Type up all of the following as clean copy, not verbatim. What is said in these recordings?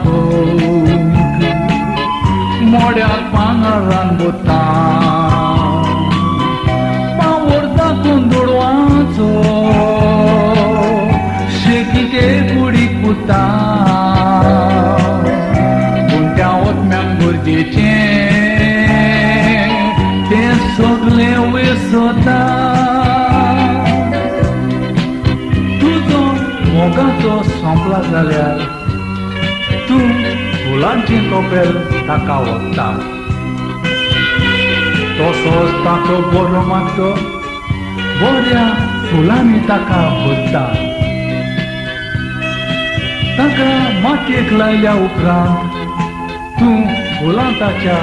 फूक मोड्याक पांगरान बोता पावर दाखून दुडवाचो शेकीके कुडीक पुता पूण त्या ओतम्यांक गरजेचें तें सगलें विसरता तुजो मोगाचो संपला जाल्यार तूं फुलांची कपेल ताका ओडटा तसोच ताचो बरो मातसो बऱ्या फुलांनी ताका भरता ताका मातयेक लायल्या उपरांत तूं फुलां ताच्या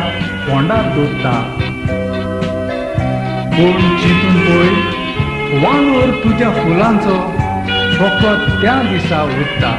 तोंडार दवरता पूण चिंतून पळय वालोर तुज्या फुलांचो फकत त्या दिसा उरता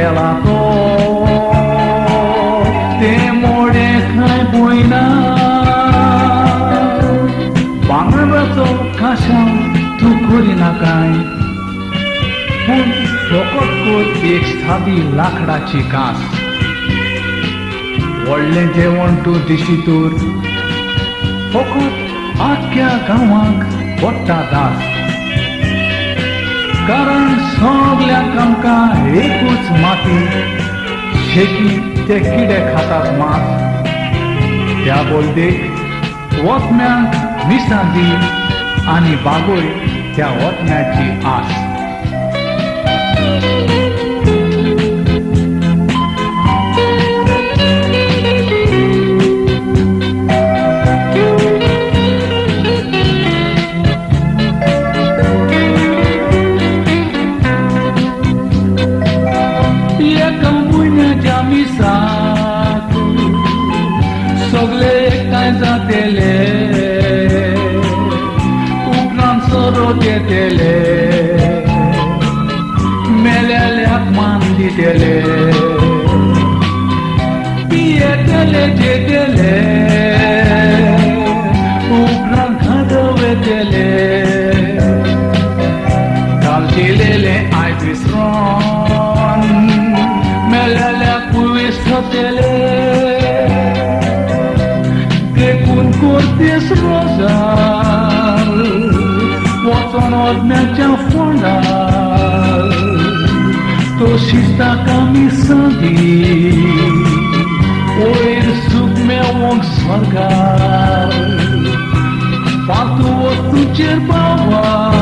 Ela to temore khai boina bangaracho khasha tu korina kai pun fokot ko ek sadi lakhdachi kaas व्हडले जेवण तूं दिशितूर फकत आख्या गांवांक पडटा दास कारण सगळ्यांक आमकां एकूच माती शेकी ते किडे खातात मात त्या बोलदेक वतम्यांक मिसां दी आनी बागोय त्या वतम्याची आस सगळे एकठांय जातेले उपरांत सरोत येतेले मेलेल्याक मान दितेले पियेतेले जेतेले उपरांत खादव येतेले कालचिलेले आयज विसरोन मेलेल्याक विसरतेले Cortes rosal, wacon odmiacia fondal, to shista kamisandi, oir suk mewong sargal, patu otu cerbawa.